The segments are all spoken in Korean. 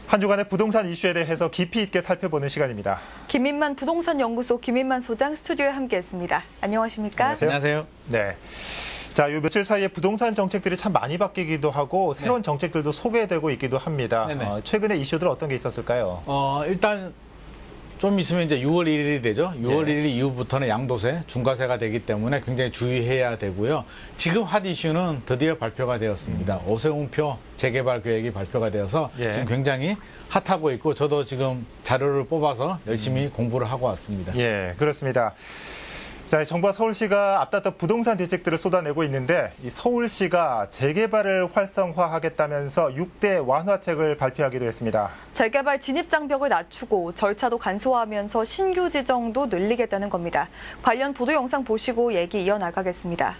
한 주간의 부동산 이슈에 대해서 깊이 있게 살펴보는 시간입니다. 김인만 부동산 연구소 김인만 소장 스튜디오에 함께했습니다. 안녕하십니까? 안녕하세요. 네. 자, 요 며칠 사이에 부동산 정책들이 참 많이 바뀌기도 하고 새로운 정책들도 소개되고 있기도 합니다. 최근에 이슈들 어떤 게 있었을까요? 일단 좀 있으면 이제 6월 1일이 되죠. 6월 1일 이후부터는 양도세, 중과세가 되기 때문에 굉장히 주의해야 되고요. 지금 핫 이슈는 드디어 발표가 되었습니다. 오세훈표 재개발 계획이 발표가 되어서 지금 굉장히 핫하고 있고 저도 지금 자료를 뽑아서 열심히 공부를 하고 왔습니다. 예, 그렇습니다. 자, 정부와 서울시가 앞다퉈 부동산 대책들을 쏟아내고 있는데 이 서울시가 재개발을 활성화하겠다면서 6대 완화책을 발표하기도 했습니다. 재개발 진입 장벽을 낮추고 절차도 간소화하면서 신규 지정도 늘리겠다는 겁니다. 관련 보도 영상 보시고 얘기 이어나가겠습니다.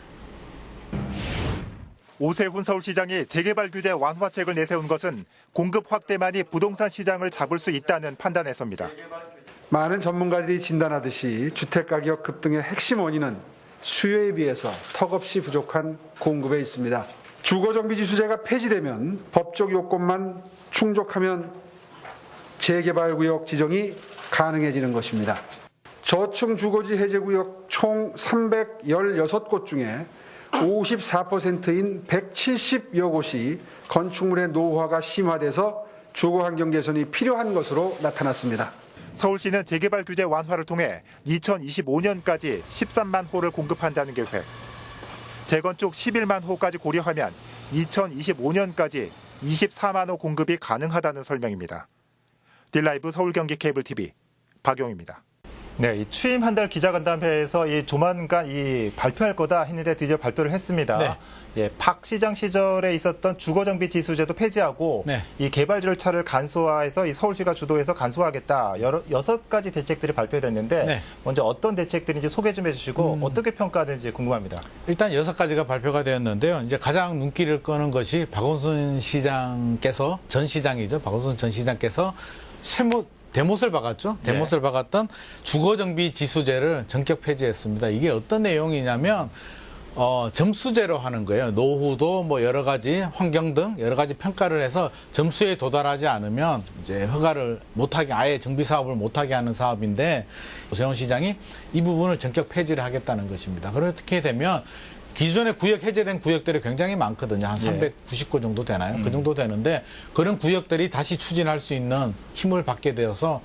오세훈 서울시장이 재개발 규제 완화책을 내세운 것은 공급 확대만이 부동산 시장을 잡을 수 있다는 판단에서입니다. 많은 전문가들이 진단하듯이 주택가격 급등의 핵심 원인은 수요에 비해서 턱없이 부족한 공급에 있습니다. 주거정비지수제가 폐지되면 법적 요건만 충족하면 재개발구역 지정이 가능해지는 것입니다. 저층 주거지 해제구역 총 316곳 중에 54%인 170여 곳이 건축물의 노후화가 심화돼서 주거환경 개선이 필요한 것으로 나타났습니다. 서울시는 재개발 규제 완화를 통해 2025년까지 13만 호를 공급한다는 계획. 재건축 11만 호까지 고려하면 2025년까지 24만 호 공급이 가능하다는 설명입니다. 딜라이브 서울 경기 케이블 TV 박용입니다. 네, 이 취임 한 달 기자간담회에서 이 조만간 발표할 거다 했는데 드디어 발표를 했습니다. 네. 예, 박 시장 시절에 있었던 주거정비 지수제도 폐지하고 이 개발 절차를 간소화해서 이 서울시가 주도해서 간소화하겠다. 6가지 대책들이 발표됐는데 먼저 어떤 대책들인지 소개 좀 해주시고 어떻게 평가하는지 궁금합니다. 일단 6가지가 발표가 되었는데요. 이제 가장 눈길을 끄는 것이 박원순 시장께서 전 시장이죠. 박원순 전 시장께서 대못을 박았죠. 대못을 박았던 주거정비 지수제를 전격 폐지했습니다. 이게 어떤 내용이냐면 점수제로 하는 거예요. 노후도 뭐 여러 가지 환경 등 여러 가지 평가를 해서 점수에 도달하지 않으면 이제 허가를 못하게 아예 정비 사업을 못하게 하는 사업인데 오세훈 시장이 이 부분을 전격 폐지를 하겠다는 것입니다. 그렇게 되면 기존에 구역 해제된 구역들이 굉장히 많거든요. 한 390곳 정도 되나요? 그 정도 되는데 그런 구역들이 다시 추진할 수 있는 힘을 받게 되어서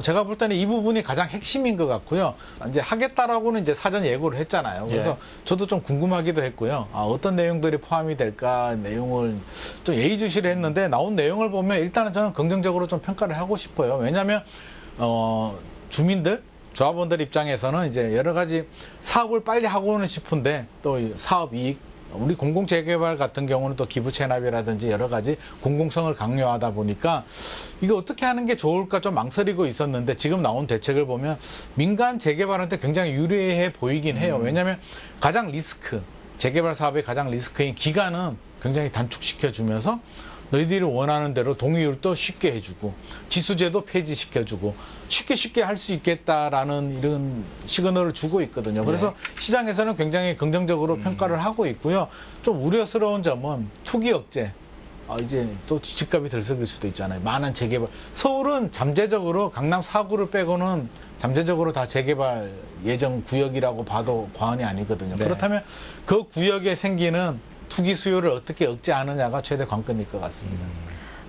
제가 볼 때는 이 부분이 가장 핵심인 것 같고요. 이제 하겠다라고는 이제 사전 예고를 했잖아요. 그래서 저도 좀 궁금하기도 했고요. 어떤 내용들이 포함이 될까 내용을 좀 예의주시를 했는데 나온 내용을 보면 일단은 저는 긍정적으로 좀 평가를 하고 싶어요. 왜냐하면 주민들 조합원들 입장에서는 이제 여러 가지 사업을 빨리 하고는 싶은데 또 사업 이익, 우리 공공재개발 같은 경우는 또 기부 체납이라든지 여러 가지 공공성을 강요하다 보니까 이거 어떻게 하는 게 좋을까 좀 망설이고 있었는데 지금 나온 대책을 보면 민간 재개발한테 굉장히 유리해 보이긴 해요. 왜냐하면 재개발 사업의 가장 리스크인 기간은 굉장히 단축시켜주면서 너희들이 원하는 대로 동의율도 쉽게 해주고 지수제도 폐지시켜주고 쉽게 할 수 있겠다라는 이런 시그널을 주고 있거든요. 그래서 시장에서는 굉장히 긍정적으로 평가를 하고 있고요. 좀 우려스러운 점은 투기 억제. 이제 또 집값이 들썩일 수도 있잖아요. 많은 재개발. 서울은 잠재적으로 강남 4구를 빼고는 잠재적으로 다 재개발 예정 구역이라고 봐도 과언이 아니거든요. 그렇다면 그 구역에 생기는 투기 수요를 어떻게 억제하느냐가 최대 관건일 것 같습니다.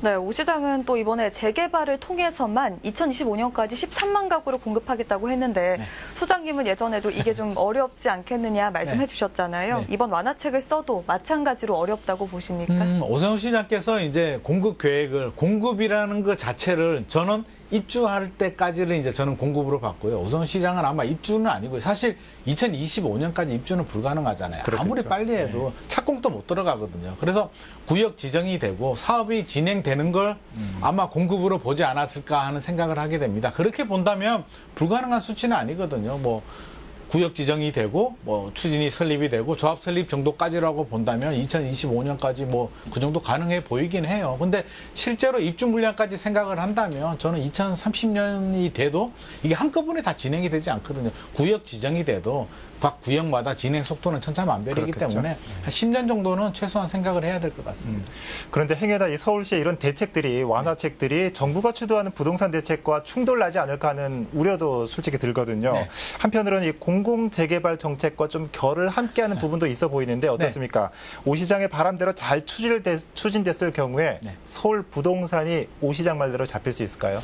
네, 오 시장은 또 이번에 재개발을 통해서만 2025년까지 13만 가구를 공급하겠다고 했는데 소장님은 예전에도 이게 좀 어렵지 않겠느냐 말씀해 주셨잖아요. 이번 완화책을 써도 마찬가지로 어렵다고 보십니까? 오세훈 시장께서 이제 공급 계획을 공급이라는 것 자체를 저는 입주할 때까지는 이제 저는 공급으로 봤고요. 오세훈 시장은 아마 입주는 아니고요. 사실 2025년까지 입주는 불가능하잖아요. 그렇겠죠. 아무리 빨리 해도 착공도 못 들어가거든요. 그래서 구역 지정이 되고 사업이 진행되는 걸 아마 공급으로 보지 않았을까 하는 생각을 하게 됩니다. 그렇게 본다면 불가능한 수치는 아니거든요. 뭐 구역 지정이 되고 뭐 추진이 설립이 되고 조합 설립 정도까지라고 본다면 2025년까지 뭐 그 정도 가능해 보이긴 해요. 근데 실제로 입주 물량까지 생각을 한다면 저는 2030년이 돼도 이게 한꺼번에 다 진행이 되지 않거든요. 구역 지정이 돼도 각 구역마다 진행 속도는 천차만별이기 그렇겠죠. 때문에 한 10년 정도는 최소한 생각을 해야 될 것 같습니다. 그런데 행여나 이 서울시의 이런 대책들이 완화책들이 정부가 주도하는 부동산 대책과 충돌나지 않을까 하는 우려도 솔직히 들거든요. 네. 한편으로는 이 공공재개발 정책과 좀 결을 함께하는 부분도 있어 보이는데 어떻습니까? 오 시장의 바람대로 잘 추진됐을 경우에 네. 서울 부동산이 오 시장 말대로 잡힐 수 있을까요?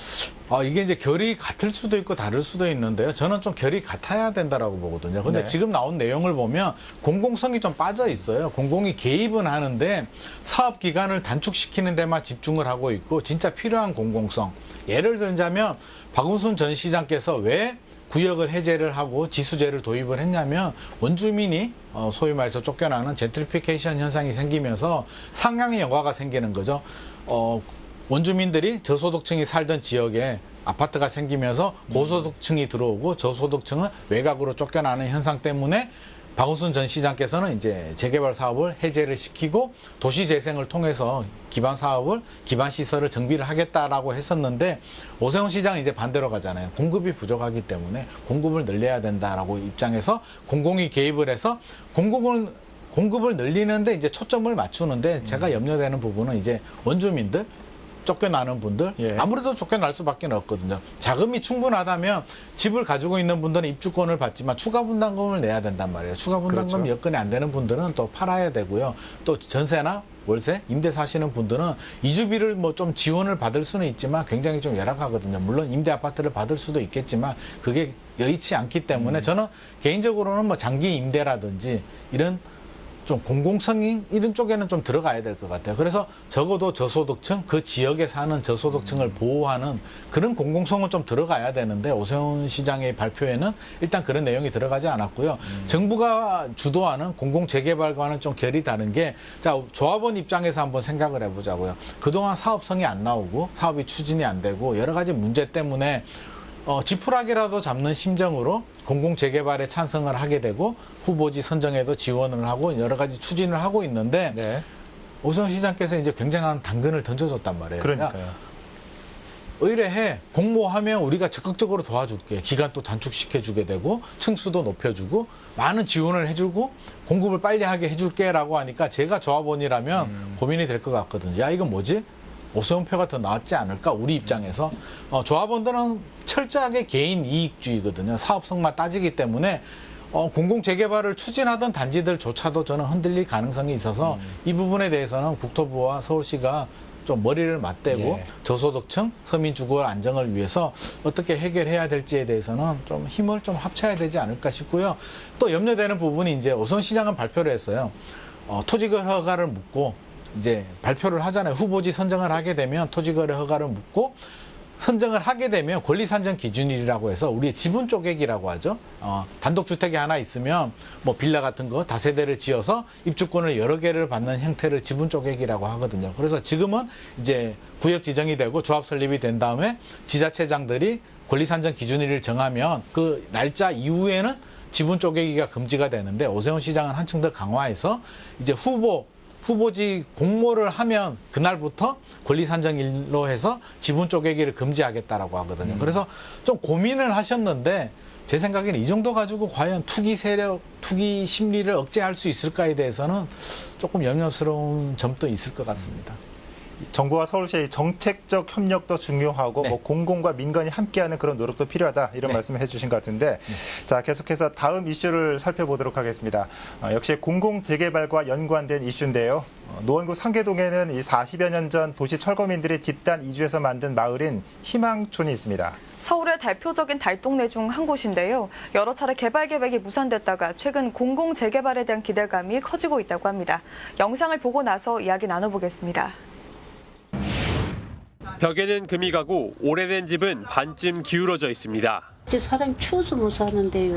이게 이제 결이 같을 수도 있고 다를 수도 있는데요. 저는 좀 결이 같아야 된다라고 보거든요. 근데 네. 지금 나온 내용을 보면 공공성이 좀 빠져 있어요. 공공이 개입은 하는데 사업 기간을 단축시키는 데만 집중을 하고 있고 진짜 필요한 공공성. 예를 들자면 박원순 전 시장께서 왜 구역을 해제를 하고 지수제를 도입을 했냐면 원주민이 소위 말해서 쫓겨나는 젠트리피케이션 현상이 생기면서 상향의 여과가 생기는 거죠. 원주민들이 저소득층이 살던 지역에 아파트가 생기면서 고소득층이 들어오고 저소득층은 외곽으로 쫓겨나는 현상 때문에 박원순 전 시장께서는 이제 재개발 사업을 해제를 시키고 도시 재생을 통해서 기반 사업을, 기반 시설을 정비를 하겠다라고 했었는데 오세훈 시장은 이제 반대로 가잖아요. 공급이 부족하기 때문에 공급을 늘려야 된다라고 입장에서 공공이 개입을 해서 공급을 늘리는데 이제 초점을 맞추는데 제가 염려되는 부분은 이제 원주민들 쫓겨나는 분들 예. 아무래도 쫓겨날 수밖에 없거든요. 자금이 충분하다면 집을 가지고 있는 분들은 입주권을 받지만 추가 분담금을 내야 된단 말이에요. 추가 분담금 그렇죠. 여건이 안 되는 분들은 또 팔아야 되고요. 또 전세나 월세, 임대 사시는 분들은 이주비를 뭐 좀 지원을 받을 수는 있지만 굉장히 좀 열악하거든요. 물론 임대 아파트를 받을 수도 있겠지만 그게 여의치 않기 때문에 저는 개인적으로는 뭐 장기 임대라든지 이런 좀 공공성인 이런 쪽에는 좀 들어가야 될 것 같아요. 그래서 적어도 저소득층, 그 지역에 사는 저소득층을 보호하는 그런 공공성은 좀 들어가야 되는데 오세훈 시장의 발표에는 일단 그런 내용이 들어가지 않았고요. 정부가 주도하는 공공재개발과는 좀 결이 다른 게 자, 조합원 입장에서 한번 생각을 해보자고요. 그동안 사업성이 안 나오고 사업이 추진이 안 되고 여러 가지 문제 때문에 지푸라기라도 잡는 심정으로 공공재개발에 찬성을 하게 되고 후보지 선정에도 지원을 하고 여러 가지 추진을 하고 있는데 네. 오세훈 시장께서 이제 굉장한 당근을 던져줬단 말이에요. 그러니까요. 의뢰해 공모하면 우리가 적극적으로 도와줄게. 기간도 단축시켜주게 되고 층수도 높여주고 많은 지원을 해주고 공급을 빨리 하게 해줄게라고 하니까 제가 조합원이라면 고민이 될 것 같거든요. 야 이건 뭐지? 오세훈 표가 더 낫지 않을까? 우리 입장에서 조합원들은 철저하게 개인 이익주의거든요. 사업성만 따지기 때문에 공공재개발을 추진하던 단지들조차도 저는 흔들릴 가능성이 있어서 이 부분에 대해서는 국토부와 서울시가 좀 머리를 맞대고 예. 저소득층 서민 주거 안정을 위해서 어떻게 해결해야 될지에 대해서는 좀 힘을 좀 합쳐야 되지 않을까 싶고요. 또 염려되는 부분이 이제 오세훈 시장은 발표를 했어요. 토지거래 허가를 묻고 이제 발표를 하잖아요. 후보지 선정을 하게 되면 토지거래 허가를 묻고 선정을 하게 되면 권리산정 기준일이라고 해서 우리의 지분 쪼개기라고 하죠. 단독주택이 하나 있으면 뭐 빌라 같은 거 다세대를 지어서 입주권을 여러 개를 받는 형태를 지분 쪼개기라고 하거든요. 그래서 지금은 이제 구역 지정이 되고 조합 설립이 된 다음에 지자체장들이 권리산정 기준일을 정하면 그 날짜 이후에는 지분 쪼개기가 금지가 되는데 오세훈 시장은 한층 더 강화해서 이제 후보지 공모를 하면 그날부터 권리산정일로 해서 지분 쪼개기를 금지하겠다라고 하거든요. 그래서 좀 고민을 하셨는데 제 생각에는 이 정도 가지고 과연 투기 세력, 투기 심리를 억제할 수 있을까에 대해서는 조금 염려스러운 점도 있을 것 같습니다. 정부와 서울시의 정책적 협력도 중요하고 네. 뭐 공공과 민간이 함께하는 그런 노력도 필요하다 이런 네. 말씀을 해주신 것 같은데 자 계속해서 다음 이슈를 살펴보도록 하겠습니다. 역시 공공재개발과 연관된 이슈인데요. 노원구 상계동에는 이 40여 년 전 도시 철거민들이 집단 이주해서 만든 마을인 희망촌이 있습니다. 서울의 대표적인 달동네 중 한 곳인데요. 여러 차례 개발 계획이 무산됐다가 최근 공공재개발에 대한 기대감이 커지고 있다고 합니다. 영상을 보고 나서 이야기 나눠보겠습니다. 벽에는 금이 가고 오래된 집은 반쯤 기울어져 있습니다. 이제 사람이 추워서 못 사는데요.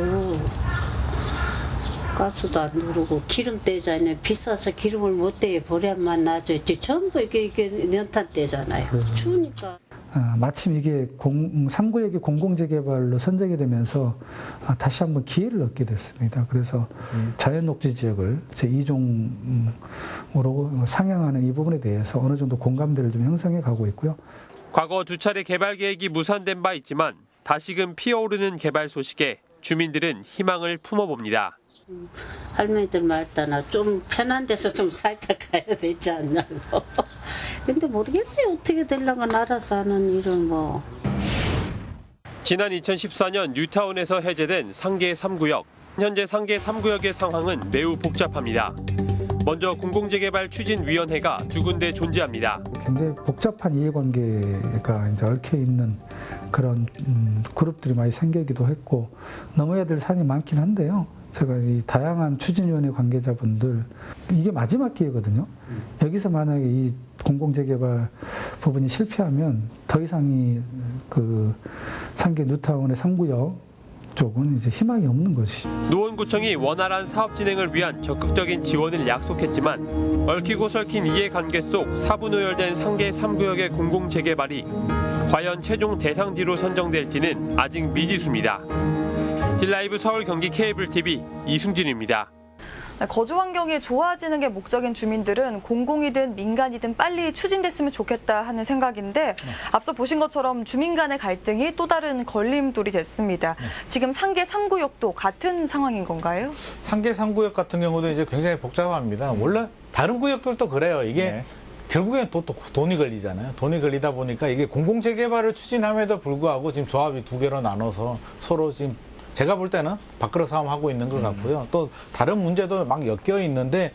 가스도 안 누르고 기름 떼잖아요. 비싸서 기름을 못 떼요. 보람만 놔줘야지. 전부 이게 연탄 떼잖아요. 추우니까. 마침 이게 3구역이 공공재개발로 선정이 되면서 다시 한번 기회를 얻게 됐습니다. 그래서 자연녹지 지역을 제2종으로 상향하는 이 부분에 대해서 어느 정도 공감대를 좀 형성해 가고 있고요. 과거 2차례 개발 계획이 무산된 바 있지만 다시금 피어오르는 개발 소식에 주민들은 희망을 품어봅니다. 할머니들 말따나 좀 편한 데서 좀 살다 가야 되지 않냐고. 근데 모르겠어요. 어떻게 되려고 알아서 하는 일은 뭐. 지난 2014년 뉴타운에서 해제된 상계 3구역. 현재 상계 3구역의 상황은 매우 복잡합니다. 먼저 공공재개발 추진위원회가 2군데 존재합니다. 굉장히 복잡한 이해관계가 이제 얽혀 있는 그런 그룹들이 많이 생기기도 했고 넘어야 될 산이 많긴 한데요. 제가 이 다양한 추진위원회 관계자분들 이게 마지막 기회거든요. 여기서 만약에 이 공공재개발 부분이 실패하면 더 이상이 그 상계 뉴타운의 3구역 쪽은 이제 희망이 없는 것이죠. 노원구청이 원활한 사업 진행을 위한 적극적인 지원을 약속했지만 얽히고 설킨 이해관계 속 사분오열된 상계 3구역의 공공재개발이 과연 최종 대상지로 선정될지는 아직 미지수입니다. 딜라이브 서울 경기 케이블 TV 이승준입니다. 거주 환경이 좋아지는 게 목적인 주민들은 공공이든 민간이든 빨리 추진됐으면 좋겠다 하는 생각인데 앞서 보신 것처럼 주민 간의 갈등이 또 다른 걸림돌이 됐습니다. 지금 상계 3구역도 같은 상황인 건가요? 상계 3구역 같은 경우도 이제 굉장히 복잡합니다. 원래 다른 구역들도 그래요. 이게 결국엔 또 돈이 걸리잖아요. 돈이 걸리다 보니까 이게 공공재개발을 추진함에도 불구하고 지금 조합이 2개로 나눠서 서로 지금 제가 볼 때는 밥그릇 싸움하고 있는 것 같고요. 또 다른 문제도 막 엮여 있는데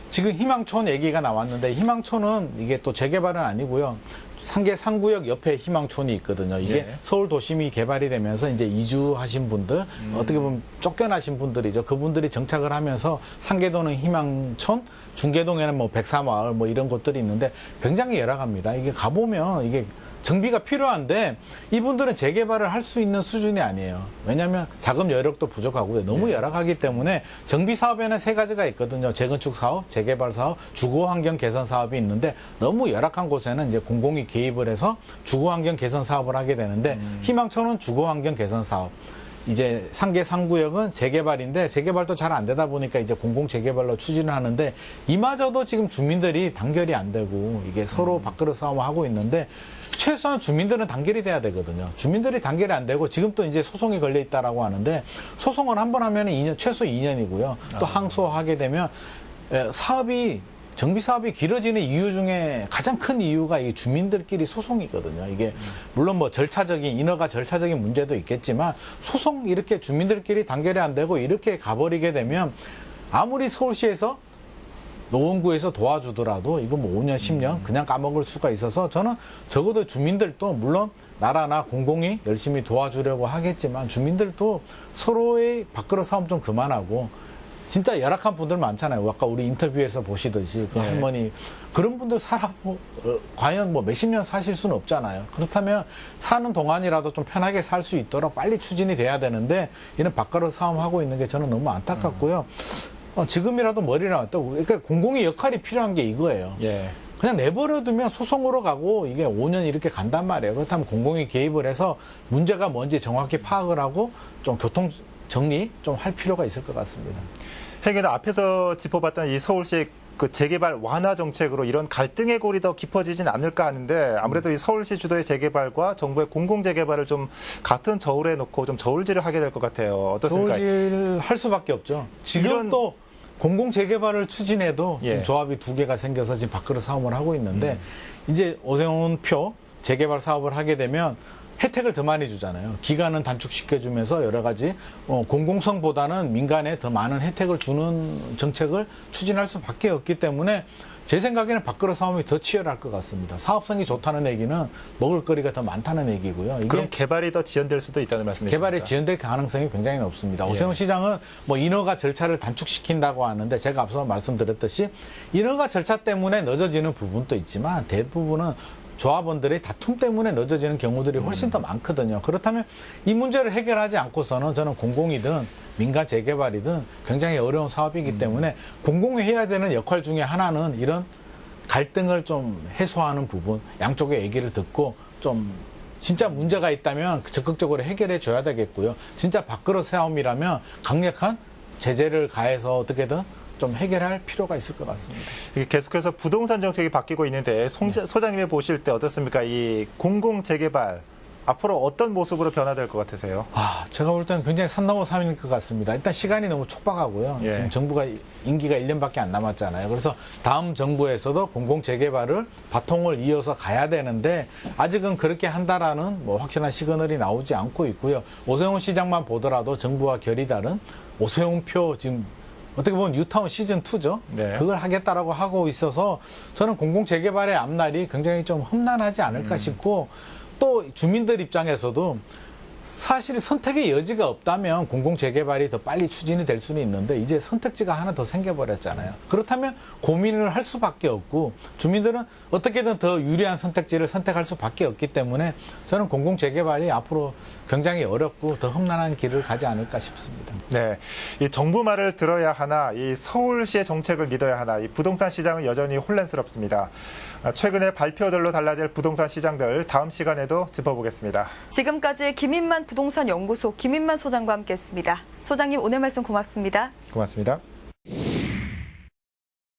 지금 희망촌 얘기가 나왔는데 희망촌은 이게 또 재개발은 아니고요. 상계 3구역 옆에 희망촌이 있거든요. 이게 서울 도심이 개발이 되면서 이제 이주하신 분들, 어떻게 보면 쫓겨나신 분들이죠. 그분들이 정착을 하면서 상계도는 희망촌, 중계동에는 뭐 백사마을 뭐 이런 곳들이 있는데 굉장히 열악합니다. 이게 가보면 이게 정비가 필요한데 이분들은 재개발을 할 수 있는 수준이 아니에요. 왜냐하면 자금 여력도 부족하고요. 너무 열악하기 때문에 정비 사업에는 3가지가 있거든요. 재건축 사업, 재개발 사업, 주거 환경 개선 사업이 있는데 너무 열악한 곳에는 이제 공공이 개입을 해서 주거 환경 개선 사업을 하게 되는데 희망촌은 주거 환경 개선 사업. 이제 상계 3구역은 재개발인데 재개발도 잘 안 되다 보니까 이제 공공 재개발로 추진을 하는데 이마저도 지금 주민들이 단결이 안 되고 이게 서로 밥그릇 싸움을 하고 있는데 최소한 주민들은 단결이 돼야 되거든요. 주민들이 단결이 안 되고 지금 또 이제 소송이 걸려 있다라고 하는데 소송을 한 번 하면 2년, 최소 2년이고요. 또 항소하게 되면 정비 사업이 길어지는 이유 중에 가장 큰 이유가 이 주민들끼리 소송이거든요. 이게 물론 뭐 인허가 절차적인 문제도 있겠지만 소송 이렇게 주민들끼리 단결이 안 되고 이렇게 가버리게 되면 아무리 서울시에서 노원구에서 도와주더라도 이거 뭐 5년, 10년 그냥 까먹을 수가 있어서 저는 적어도 주민들도 물론 나라나 공공이 열심히 도와주려고 하겠지만 주민들도 서로의 밥그릇 싸움 좀 그만하고 진짜 열악한 분들 많잖아요. 아까 우리 인터뷰에서 보시듯이 그 할머니 그런 분들 과연 뭐 몇십 년 사실 수는 없잖아요. 그렇다면 사는 동안이라도 좀 편하게 살 수 있도록 빨리 추진이 돼야 되는데 이런 밥그릇 싸움하고 있는 게 저는 너무 안타깝고요. 지금이라도 머리를 놨다고. 그러니까 공공의 역할이 필요한 게 이거예요. 그냥 내버려두면 소송으로 가고 이게 5년 이렇게 간단 말이에요. 그렇다면 공공이 개입을 해서 문제가 뭔지 정확히 파악을 하고 좀 교통 정리 좀 할 필요가 있을 것 같습니다. 행여나 앞에서 짚어봤던 이 서울시 그 재개발 완화 정책으로 이런 갈등의 골이 더 깊어지진 않을까 하는데 아무래도 이 서울시 주도의 재개발과 정부의 공공 재개발을 좀 같은 저울에 놓고 좀 저울질을 하게 될 것 같아요. 어떻습니까? 저울질 할 수밖에 없죠. 지금 또 공공 재개발을 추진해도 지금 조합이 2개가 생겨서 지금 밥그릇 싸움을 하고 있는데 이제 오세훈 표 재개발 사업을 하게 되면 혜택을 더 많이 주잖아요. 기간은 단축시켜주면서 여러 가지 공공성보다는 민간에 더 많은 혜택을 주는 정책을 추진할 수밖에 없기 때문에 제 생각에는 밥그릇 싸움이 더 치열할 것 같습니다. 사업성이 좋다는 얘기는 먹을거리가 더 많다는 얘기고요. 이게 그럼 개발이 더 지연될 수도 있다는 말씀이십니까? 개발이 지연될 가능성이 굉장히 높습니다. 오세훈 시장은 뭐 인허가 절차를 단축시킨다고 하는데 제가 앞서 말씀드렸듯이 인허가 절차 때문에 늦어지는 부분도 있지만 대부분은 조합원들의 다툼 때문에 늦어지는 경우들이 훨씬 더 많거든요. 그렇다면 이 문제를 해결하지 않고서는 저는 공공이든 민간 재개발이든 굉장히 어려운 사업이기 때문에 공공이 해야 되는 역할 중에 하나는 이런 갈등을 좀 해소하는 부분, 양쪽의 얘기를 듣고 좀 진짜 문제가 있다면 적극적으로 해결해 줘야 되겠고요. 진짜 밥그릇 싸움이라면 강력한 제재를 가해서 어떻게든 좀 해결할 필요가 있을 것 같습니다. 계속해서 부동산 정책이 바뀌고 있는데 소장님이 보실 때 어떻습니까? 이 공공재개발 앞으로 어떤 모습으로 변화될 것 같으세요? 제가 볼 때는 굉장히 산 넘어 산일 것 같습니다. 일단 시간이 너무 촉박하고요. 예. 지금 정부가 임기가 1년밖에 안 남았잖아요. 그래서 다음 정부에서도 공공재개발을 바통을 이어서 가야 되는데 아직은 그렇게 한다라는 뭐 확실한 시그널이 나오지 않고 있고요. 오세훈 시장만 보더라도 정부와 결이 다른 오세훈표 지금 어떻게 보면 뉴타운 시즌2죠. 네. 그걸 하겠다라고 하고 있어서 저는 공공재개발의 앞날이 굉장히 좀 험난하지 않을까 싶고 또 주민들 입장에서도 사실 선택의 여지가 없다면 공공재개발이 더 빨리 추진이 될 수는 있는데 이제 선택지가 하나 더 생겨버렸잖아요. 그렇다면 고민을 할 수밖에 없고 주민들은 어떻게든 더 유리한 선택지를 선택할 수밖에 없기 때문에 저는 공공재개발이 앞으로 굉장히 어렵고 더 험난한 길을 가지 않을까 싶습니다. 네, 이 정부 말을 들어야 하나, 이 서울시의 정책을 믿어야 하나, 이 부동산 시장은 여전히 혼란스럽습니다. 최근에 발표들로 달라질 부동산 시장들 다음 시간에도 짚어보겠습니다. 지금까지 김인만 부동산 연구소 김인만 소장과 함께했습니다. 소장님 오늘 말씀 고맙습니다. 고맙습니다.